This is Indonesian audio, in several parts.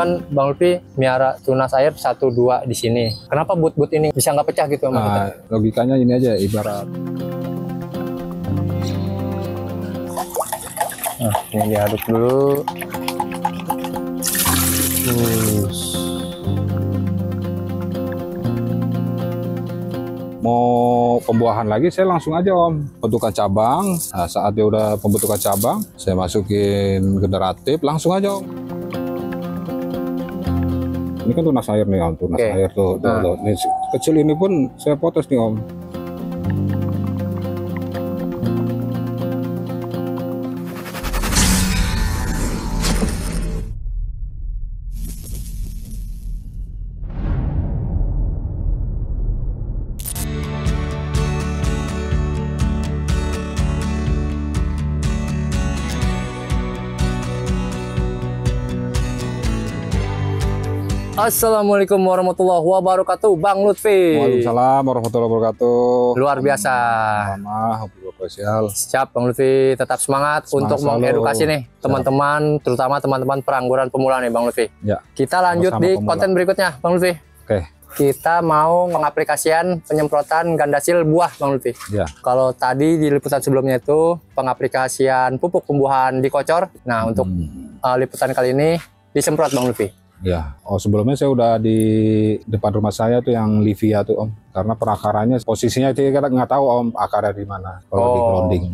Kan Bang Lutfi miara tunas air 1-2 di sini. Kenapa but-but ini bisa nggak pecah gitu sama kita? Logikanya ini aja, ibarat Nah, ini diaduk dulu. mau pembuahan lagi, saya langsung aja Om bentukan cabang. Nah, saat dia udah pembentukan cabang, saya masukin generatif, langsung aja Om. Ini kan tunas air nih Om, tunas air tuh. Ini kecil ini pun saya potos nih Om. Assalamualaikum warahmatullahi wabarakatuh, Bang Lutfi. Waalaikumsalam warahmatullahi wabarakatuh. Luar biasa. Spesial. Siap Bang Lutfi, tetap semangat untuk mengedukasi nih teman-teman, terutama teman-teman perangguran pemula nih Bang Lutfi. Ya. Kita lanjut di konten berikutnya Bang Lutfi. Oke. Kita mau mengaplikasikan penyemprotan gandasil buah Bang Lutfi. Ya. Kalau tadi di liputan sebelumnya itu pengaplikasian pupuk tumbuhan dikocor. Nah untuk liputan kali ini disemprot Bang Lutfi. Ya, sebelumnya saya udah di depan rumah saya tuh yang Livia tuh Om, karena perakarannya posisinya itu kita nggak tahu Om akarnya di mana kalau di grounding.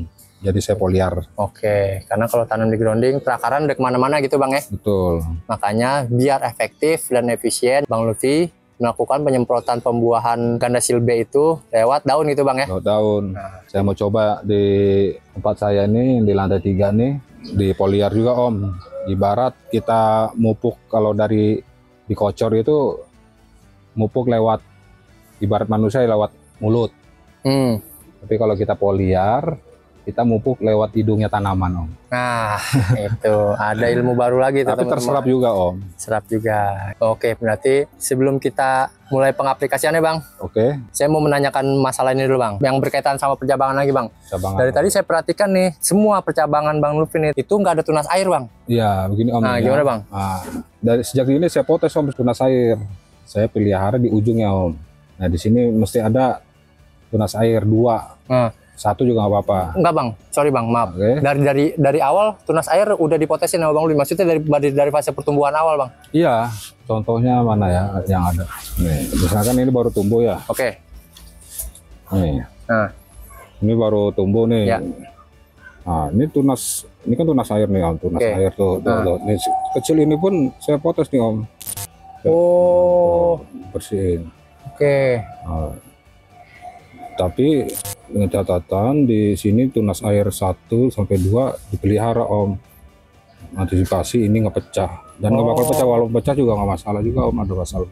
Jadi saya foliar. Oke, karena kalau tanam di grounding perakaran udah kemana-mana gitu Bang ya. Betul. Makanya biar efektif dan efisien, Bang Lutfi melakukan penyemprotan pembuahan gandasil B itu lewat daun gitu Bang ya. Lewat daun. Nah. Saya mau coba di tempat saya ini di lantai 3 nih di foliar juga Om. Ibarat kita mupuk kalau dari dikocor itu mupuk lewat ibarat manusia lewat mulut. Tapi kalau kita foliar kita mupuk lewat hidungnya tanaman Om. Nah itu ada ilmu baru lagi. Tapi terserap juga Om. Serap juga. Oke, berarti sebelum kita mulai pengaplikasiannya Bang. Oke. Saya mau menanyakan masalah ini dulu Bang, yang berkaitan sama percabangan lagi Bang. Dari tadi saya perhatikan nih, semua percabangan Bang Lutfi nih, itu nggak ada tunas air Bang. Iya, begini Om. Nah, gimana Bang? Nah, dari sejak ini saya potes Om tunas air. Saya pelihara di ujungnya Om. Nah, di sini mesti ada tunas air 2. Satu juga nggak apa-apa. Enggak Bang, sorry Bang, maaf. Dari awal tunas air udah dipotesin sama Bang Lutfi. Maksudnya dari fase pertumbuhan awal Bang? Iya, contohnya mana ya yang ada. Nih, misalkan ini baru tumbuh ya. Oke. Nih. Nah, ini baru tumbuh nih. Ya. Nah, ini kan tunas air nih Om, tunas air tuh. Ini kecil ini pun saya potes nih Om. Oh, bersihin. Oke. Nah, tapi dengan catatan di sini tunas air 1 sampai 2 dipelihara Om. Antisipasi ini nggak pecah dan nggak bakal pecah, walaupun pecah juga nggak masalah juga Om, ada masalah.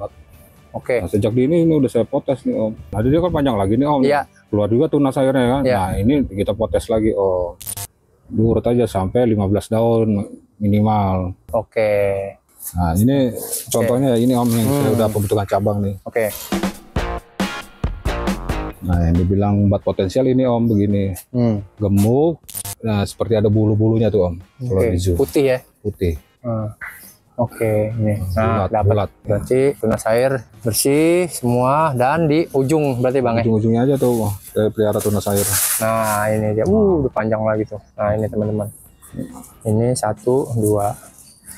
Oke. Nah, sejak ini udah saya potes nih Om. Nah dia kan panjang lagi nih Om. Iya. Keluar juga tunas airnya kan. Iya. Nah ini kita potes lagi Om. Diurut aja sampai 15 daun minimal. Oke. Nah ini contohnya ini Om yang saya udah pembentukan cabang nih. Oke. Nah yang dibilang bat potensial ini Om begini, gemuk, nah seperti ada bulu-bulunya tuh Om. Kalau di zoom. Putih ya? Putih. Oke, nih. Nah, bulat. Berarti tunas air bersih semua dan di ujung berarti Bang ya? Ujung-ujungnya aja tuh, saya pelihara tunas air. Nah ini dia, udah panjang lagi tuh. Nah ini teman-teman. Ini 1, 2.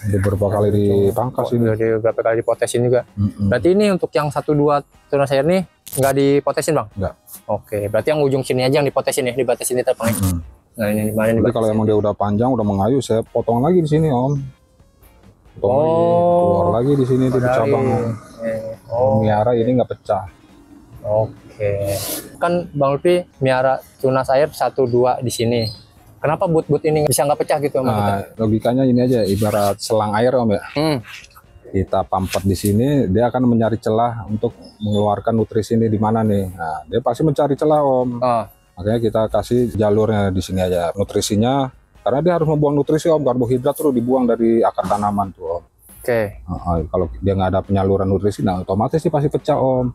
Udah beberapa kali dipangkas ini. Udah beberapa kali dipotesin juga. Berarti ini untuk yang 1, 2 tunas air nih nggak dipotesin Bang? Nggak. Oke, berarti yang ujung sini aja yang dipotesin ya, dibatasin itu Bang. Nah ini dimana nih? Kalau emang dia udah panjang, udah mengayu, saya potong lagi di sini Om. Potong lagi, keluar lagi di sini di cabang. Miara ini nggak pecah. Oke. Kan Bang Lutfi miara tunas air 1, 2 di sini. Kenapa but-but ini bisa nggak pecah gitu sama kita? Logikanya ini aja, ibarat selang air Om ya. Kita pampet di sini, dia akan mencari celah untuk mengeluarkan nutrisi ini di mana nih. Nah, dia pasti mencari celah Om. Makanya kita kasih jalurnya di sini aja nutrisinya, karena dia harus membuang nutrisi Om, karbohidrat terus dibuang dari akar tanaman tuh Om. Oke. Kalau dia nggak ada penyaluran nutrisi, nah otomatis sih pasti pecah Om.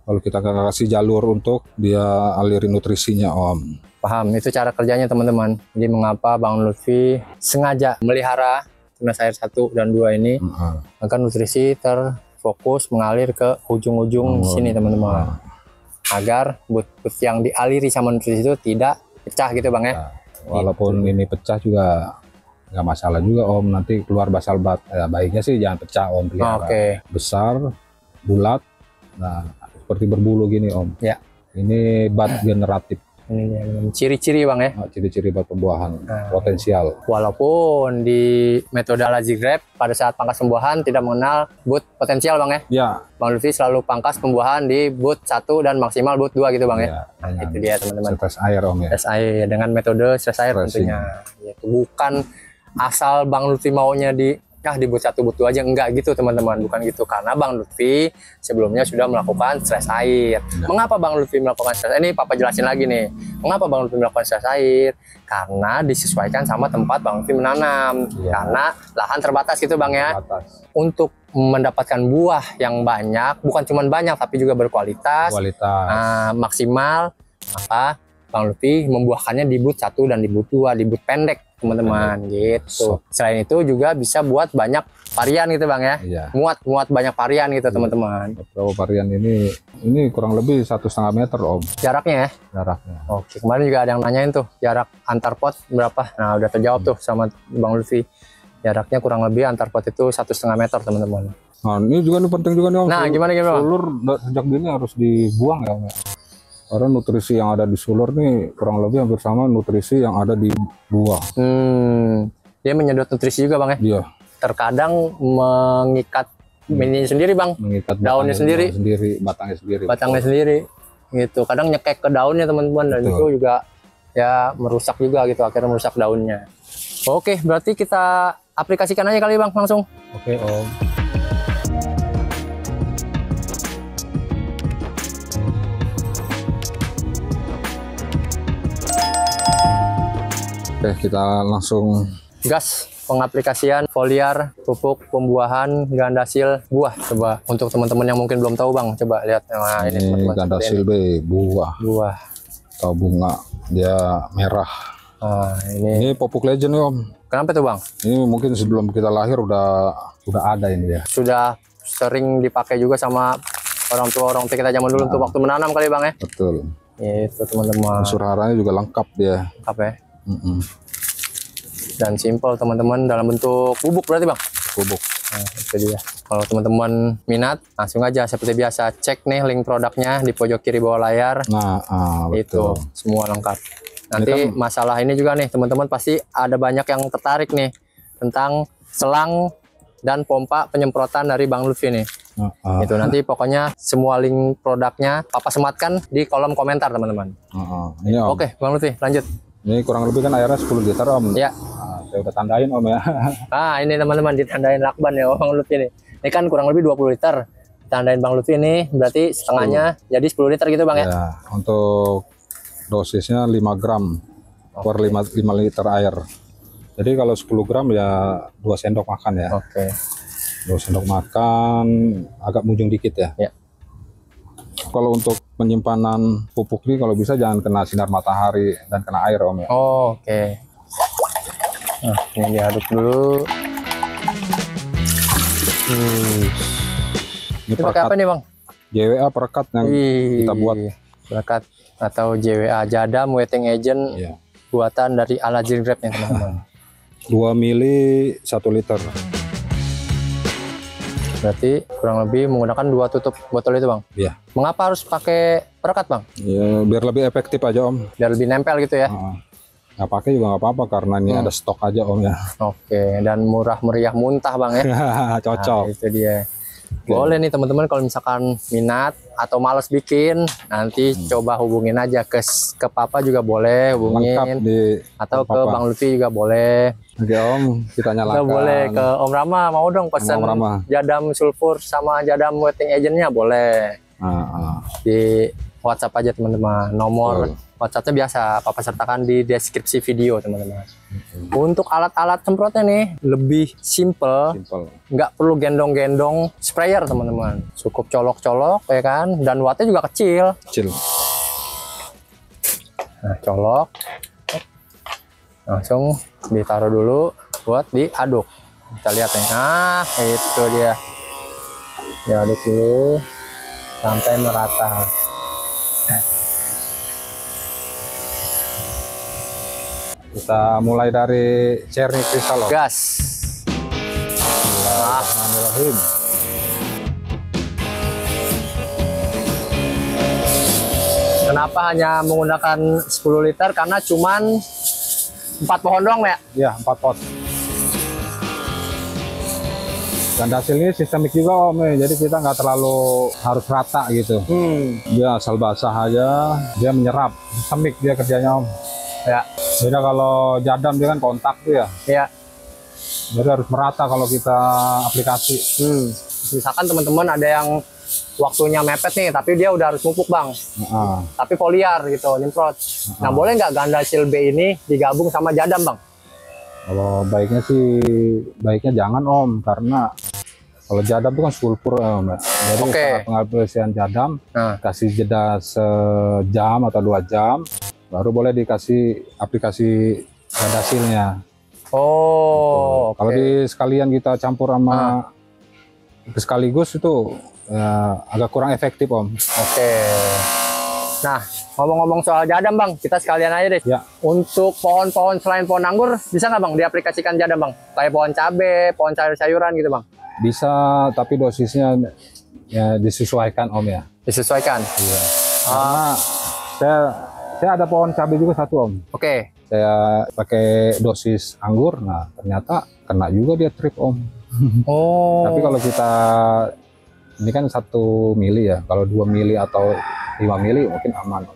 Kalau kita nggak kasih jalur untuk dia alirin nutrisinya Om. Paham, itu cara kerjanya teman-teman. Jadi mengapa Bang Lutfi sengaja melihara tunas air 1 dan 2 ini agar nutrisi terfokus mengalir ke ujung-ujung sini teman-teman, agar but-but yang dialiri sama nutrisi itu tidak pecah gitu Bang ya. Walaupun ini pecah juga nggak masalah juga Om, nanti keluar basal bat. Ya, baiknya sih jangan pecah Om, pelihara besar, bulat, nah seperti berbulu gini Om. Ya. Ini bat generatif. Ini ciri-ciri Bang ya. Ciri-ciri bat pembuahan potensial. Walaupun di metode Allergy Grab pada saat pangkas pembuahan tidak mengenal boot potensial Bang ya. Ya. Bang Lutfi selalu pangkas pembuahan di boot 1 dan maksimal boot 2 gitu Bang ya. Nah, itu dia teman-teman. Stress air Om ya. Stress air dengan metode stress air tentunya. Yaitu bukan asal Bang Lutfi maunya di boot 1 boot 2 aja, enggak gitu teman-teman, bukan gitu, karena Bang Lutfi sebelumnya sudah melakukan stress air. Mengapa Bang Lutfi melakukan stress air? Ini Papa jelasin lagi nih. Mengapa Bang Lutfi melakukan stress air? Karena disesuaikan sama tempat Bang Lutfi menanam. Karena lahan terbatas gitu Bang ya. Untuk mendapatkan buah yang banyak, bukan cuma banyak tapi juga berkualitas, maksimal, maka Bang Lutfi membuahkannya di boot 1 dan di boot 2, di boot pendek teman-teman gitu. Selain itu juga bisa buat banyak varian gitu Bang ya. Muat banyak varian gitu teman-teman. Beberapa varian ini kurang lebih 1,5 meter Om. Jaraknya ya? Jaraknya. Oke, kemarin juga ada yang nanyain tuh jarak antar pot berapa. Nah udah terjawab tuh sama Bang Lutfi. Jaraknya kurang lebih antar pot itu 1,5 meter teman-teman. Nah ini juga nih penting juga nih Om. Nah gimana Bang? Sulur sejak dini harus dibuang ya Om ya. Karena nutrisi yang ada di sulur nih kurang lebih hampir sama nutrisi yang ada di buah. Dia menyedot nutrisi juga Bang ya? Iya. Terkadang mengikat ini sendiri Bang. Mengikat daunnya sendiri. Batangnya sendiri. Gitu. Kadang nyekek ke daunnya teman-teman, dan itu juga ya merusak juga gitu, akhirnya merusak daunnya. Oke, berarti kita aplikasikan aja kali Bang langsung. Oke Om. Oke, kita langsung gas pengaplikasian foliar pupuk pembuahan gandasil buah. Coba untuk teman-teman yang mungkin belum tahu Bang, coba lihat. Nah, ini gandasil B buah atau bunga, dia merah. Nah, ini pupuk legend Om. Kenapa tuh Bang? Ini mungkin sebelum kita lahir udah ada ini ya. Sudah sering dipakai juga sama orang tua kita zaman dulu untuk waktu menanam kali Bang ya. Betul. Itu teman-teman. Unsur haranya juga lengkap dia. Lengkap ya. Dan simple teman-teman, dalam bentuk bubuk berarti Bang? Bubuk. Nah, itu dia. Kalau teman-teman minat, langsung aja seperti biasa cek nih link produknya di pojok kiri bawah layar. Nah, itu semua lengkap. Nanti kan, masalah ini juga nih teman-teman pasti ada banyak yang tertarik nih tentang selang dan pompa penyemprotan dari Bang Lutfi nih. Itu nanti pokoknya semua link produknya Papa sematkan di kolom komentar teman-teman. Oke Bang Lutfi, lanjut. Ini kurang lebih kan airnya 10 liter Om. Ya. Nah, saya udah tandain Om ya. Ini teman-teman ditandain lakban ya Bang Lutfi nih. Ini kan kurang lebih 20 liter. Tandain Bang Lutfi ini berarti setengahnya jadi 10 liter gitu Bang ya. Untuk dosisnya 5 gram per 5 liter air. Jadi kalau 10 gram ya 2 sendok makan ya. Oke. 2 sendok makan, agak mujung dikit ya. Kalau untuk penyimpanan pupuk ini kalau bisa jangan kena sinar matahari dan kena air Om ya. Oke. Nah, ini diaduk dulu. Ini pakai apa nih Bang? JWA perekat yang kita buat. Perekat atau JWA Jadam Wetting Agent buatan dari Allergy Grab nih teman-teman. 2 mili 1 liter. Berarti kurang lebih menggunakan 2 tutup botol itu Bang? Iya. Mengapa harus pakai perekat Bang? Ya biar lebih efektif aja Om. Biar lebih nempel gitu ya? Nggak pakai juga nggak apa-apa karena ini ada stok aja Om ya. Oke, dan murah meriah muntah Bang ya? Cocok. Nah, itu dia. Boleh nih teman-teman kalau misalkan minat atau males bikin, nanti coba hubungin aja ke Papa juga boleh, hubungin atau ke Bang Lutfi juga boleh. Oke Om, kita nyalakan. Boleh ke Om Rama, mau dong pesan Jadam sulfur sama Jadam Wetting Agentnya boleh. Di WhatsApp aja teman-teman, nomor WhatsAppnya biasa Papa sertakan di deskripsi video teman-teman. Untuk alat-alat semprotnya nih lebih simple, nggak perlu gendong-gendong sprayer teman-teman, cukup colok-colok ya kan, dan wattnya juga kecil. Nah colok, langsung ditaruh dulu buat diaduk. Kita lihat nih. Nah, itu dia. Ya, aduk dulu sampai merata. Kita mulai dari cherry kristal. Gas. Bismillahirrahmanirrahim. Kenapa hanya menggunakan 10 liter? Karena cuman 4 pohon doang ya? Ya, 4 pot. Dan hasilnya sistemik juga Om, jadi kita nggak terlalu harus rata gitu. Dia asal basah aja, dia menyerap. Sistemik dia kerjanya Om. Ya. Beda kalau jadam dia kan kontak tuh ya. Iya. Jadi harus merata kalau kita aplikasi. Misalkan teman-teman ada yang waktunya mepet nih, tapi dia udah harus pupuk Bang. Tapi foliar gitu, nyemprot. Nah, boleh nggak Gandasil B ini digabung sama jadam Bang? Kalau baiknya sih, baiknya jangan Om, karena kalau jadam itu kan sulfur Om. Jadi saat pengaplikasian jadam, kasih jeda sejam atau 2 jam, baru boleh dikasih aplikasi Gandasilnya. Oh, gitu. Kalau di sekalian kita campur sama sekaligus itu agak kurang efektif Om. Nah, ngomong-ngomong soal jadam Bang, kita sekalian aja deh. Ya. Untuk pohon-pohon selain pohon anggur, bisa nggak Bang diaplikasikan jadam Bang? Kayak pohon cabai, pohon sayur-sayuran gitu Bang? Bisa, tapi dosisnya ya disesuaikan Om ya. Disesuaikan? Iya. Karena saya ada pohon cabai juga satu Om. Saya pakai dosis anggur, nah ternyata kena juga dia trip Om. Tapi kalau kita, ini kan 1 mili ya, kalau 2 mili atau 5 mili mungkin aman.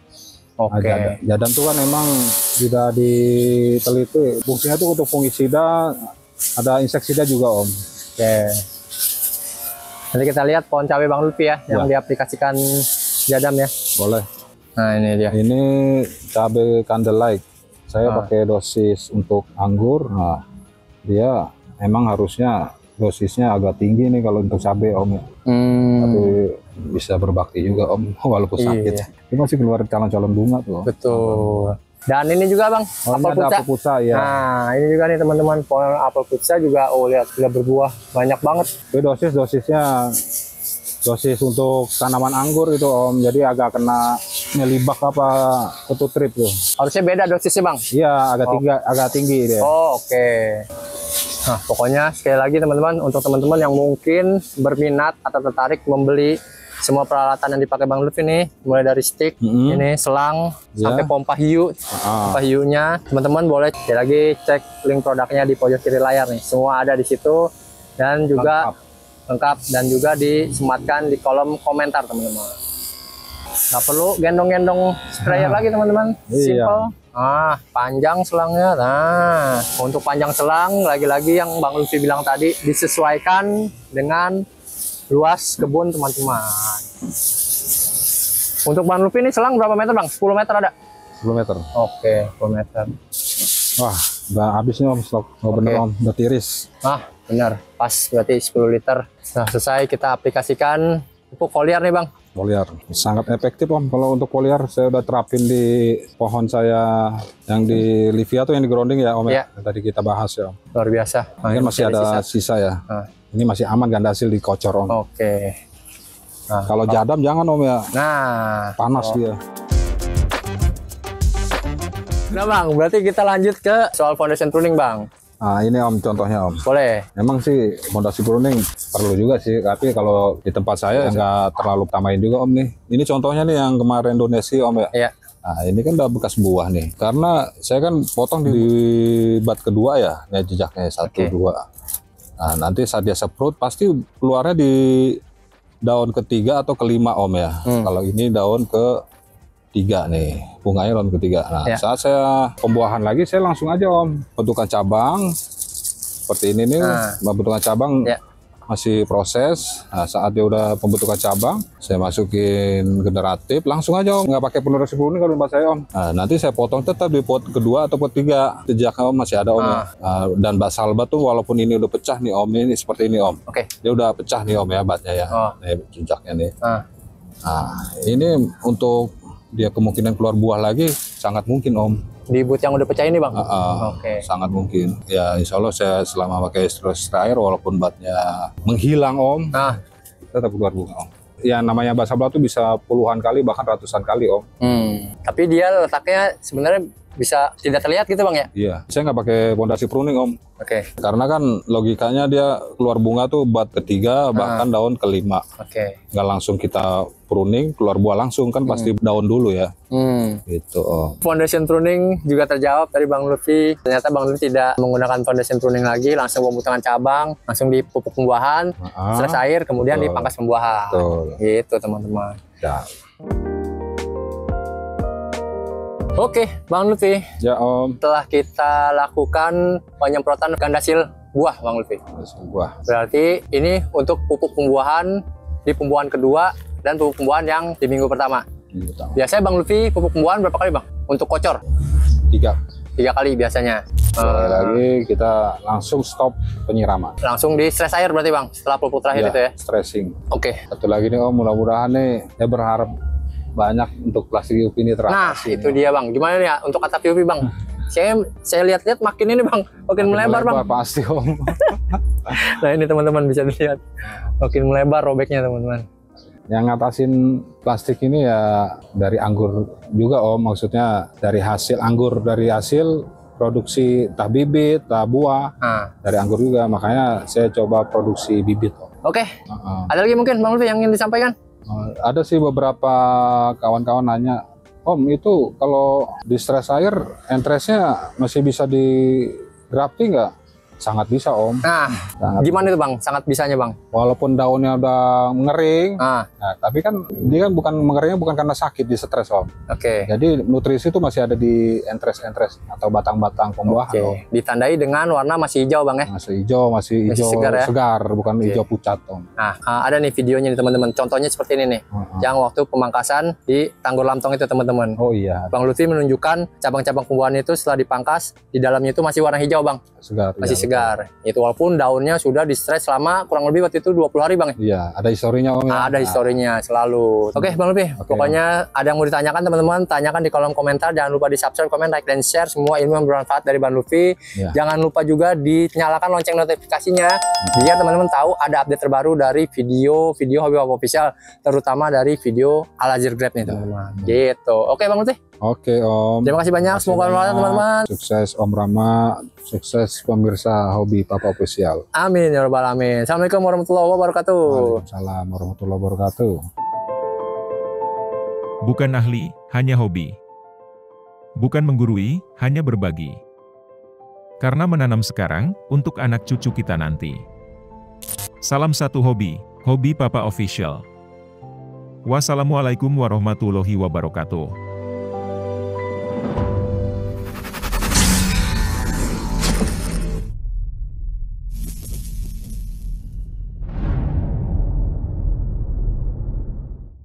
Nah, jadam tuh kan memang sudah diteliti fungsinya tuh untuk fungisida, ada inseksida juga Om. Nanti kita lihat pohon cabai Bang Lutfi ya, yang diaplikasikan jadam ya. Boleh. Nah, ini dia. Ini cabai candlelight. Saya pakai dosis untuk anggur. Nah, dia emang harusnya dosisnya agak tinggi nih kalau untuk cabai Om ya. Tapi bisa berbakti juga Om, walaupun sakit. Ini masih keluar calon-calon bunga tuh. Betul. Dan ini juga Bang, apel putsa ya. Nah, ini juga nih teman-teman, pohon apel putsa juga lihat sudah berbuah banyak banget. Ini dosisnya dosis untuk tanaman anggur itu Om, jadi agak kena nyelibak apa ketutrip tuh. Harusnya beda dosisnya Bang? Iya, agak tinggi dia. Nah, pokoknya sekali lagi teman-teman, untuk teman-teman yang mungkin berminat atau tertarik membeli semua peralatan yang dipakai Bang Lutfi nih, mulai dari stick, ini selang, sampai pompa hiu, pompa hiunya, teman-teman boleh sekali lagi cek link produknya di pojok kiri layar nih, semua ada di situ dan juga lengkap dan juga disematkan di kolom komentar teman-teman. Nggak perlu gendong-gendong sprayer lagi teman-teman, simple. Panjang selangnya. Nah, untuk panjang selang lagi-lagi yang Bang Lutfi bilang tadi, disesuaikan dengan luas kebun teman-teman. Untuk Bang Lutfi ini selang berapa meter Bang? 10 meter ada? 10 meter. 10 meter. Wah, udah habis nih Om stok. Bener Om, udah tiris. Benar, pas berarti 10 liter. Nah, selesai kita aplikasikan pupuk foliar nih Bang. Foliar sangat efektif Om. Kalau untuk foliar saya udah terapin di pohon saya yang di Livia tuh, yang di grounding ya Om ya. Tadi kita bahas ya Om. Luar biasa. Ini masih ada sisa ya. Ini masih aman Gandasil dikocor Om. Nah, kalau jadam jangan Om ya. Nah, panas dia. Nah Bang, berarti kita lanjut ke soal foundation pruning Bang. Nah, ini Om contohnya Om. Boleh. Emang sih fondasi pruning perlu juga sih, tapi kalau di tempat saya nggak terlalu utamain juga Om nih. Ini contohnya nih yang kemarin donasi Om ya. Iya. Nah, ini kan udah bekas buah nih. Karena saya kan potong di bat kedua ya, nih jejaknya 1, 2. Nah, nanti saat dia seprut pasti keluarnya di daun ketiga atau kelima Om ya. Kalau ini daun ke-3 nih, bunganya daun ke-3. Nah, saat saya pembuahan lagi, saya langsung aja Om bentukan cabang seperti ini nih. Pembentukan cabang masih proses. Nah, saat dia udah pembentukan cabang, saya masukin generatif, langsung aja Om, nggak pakai penerus pruning kalau tempat saya Om. Nah, nanti saya potong tetap di pot kedua atau pot 3. Jejaknya Om masih ada Om ya. Dan basalba tuh walaupun ini udah pecah nih Om, ini seperti ini Om. Dia udah pecah nih Om ya batnya ya. Nih jejaknya nih. Nah, ini untuk dia kemungkinan keluar buah lagi sangat mungkin Om. di boot yang udah pecah ini bang? Oke. Sangat mungkin. Ya insya Allah saya selama pakai stress air walaupun batnya menghilang om, tetap keluar bunga om. Ya namanya basah batu bisa puluhan kali bahkan ratusan kali om. Tapi dia letaknya sebenarnya bisa tidak terlihat gitu bang ya? Iya, saya nggak pakai pondasi pruning om. Oke. Karena kan logikanya dia keluar bunga tuh bat ketiga bahkan daun kelima. Oke. Nggak langsung kita pruning keluar buah langsung kan pasti daun dulu ya. Gitu om. Foundation pruning juga terjawab dari Bang Lutfi. Ternyata Bang Lutfi tidak menggunakan foundation pruning lagi, langsung pemutangan cabang, langsung di pupuk pembuahan, stress air, kemudian dipangkas pembuahan. Gitu teman-teman. Ya. Oke, Bang Lutfi. Ya om. Setelah kita lakukan penyemprotan gandasil buah, Bang Lutfi. Buah. Berarti ini untuk pupuk pembuahan di pembuahan kedua dan pupuk pembuahan yang di minggu pertama. Biasanya Bang Lutfi pupuk pembuahan berapa kali Bang? Untuk kocor? 3 kali biasanya. Lagi kita langsung stop penyiraman. Langsung di stress air berarti Bang, setelah pupuk terakhir itu ya? Stressing. Oke. Satu lagi nih om, mudah-mudahan nih saya berharap banyak untuk plastik UV ini teratasi. Nah, itu dia Bang. Gimana nih ya untuk atap UV Bang? Saya lihat-lihat makin ini Bang, makin melebar Bang. Pasti om. Nah ini teman-teman bisa dilihat, makin melebar robeknya teman-teman. Yang ngatasin plastik ini ya dari anggur juga om, maksudnya dari hasil anggur, dari hasil produksi entah bibit, entah buah, dari anggur juga, makanya saya coba produksi bibit om. Oke. Ada lagi mungkin Bang Lutfi yang ingin disampaikan? Ada sih beberapa kawan-kawan nanya, om itu kalau di stress air entresnya masih bisa di grafting nggak? Sangat bisa om. Nah, gimana itu Bang? Sangat bisanya Bang? Walaupun daunnya udah mengering, nah, tapi kan dia kan bukan mengeringnya bukan karena sakit, di stres om. Oke. Jadi nutrisi itu masih ada di entres-entres atau batang-batang pembuahan. Om. Ditandai dengan warna masih hijau Bang ya? Masih hijau segar, ya? Segar, bukan hijau pucat om. Nah, ada nih videonya nih teman-teman. Contohnya seperti ini nih. Yang waktu pemangkasan di Tanggul Lamtong itu teman-teman. Oh iya. Bang Lutfi menunjukkan cabang-cabang pembuahan itu setelah dipangkas, di dalamnya itu masih warna hijau Bang. Segar. Masih segar. Itu walaupun daunnya sudah di stres selama kurang lebih waktu itu 20 hari Bang. Iya, ada historinya om ya. Ada historinya selalu. Oke Bang Lutfi, pokoknya ada yang mau ditanyakan teman-teman, tanyakan di kolom komentar. Jangan lupa di subscribe, komen, like, dan share semua ilmu yang bermanfaat dari Bang Lutfi. Jangan lupa juga dinyalakan lonceng notifikasinya biar teman-teman tahu ada update terbaru dari video Hobby Papa Official, terutama dari video Al-Azir Grab nih teman-teman. Gitu. Oke Bang Lutfi. Oke om. Terima kasih banyak. Semoga bermanfaat teman-teman. Sukses Om Rama, sukses pemirsa Hobi Papa Official. Amin ya rabbal alamin. Assalamualaikum warahmatullahi wabarakatuh. Waalaikumsalam warahmatullahi wabarakatuh. Bukan ahli, hanya hobi. Bukan menggurui, hanya berbagi. Karena menanam sekarang, untuk anak cucu kita nanti. Salam satu hobi, Hobi Papa Official. Wassalamualaikum warahmatullahi wabarakatuh.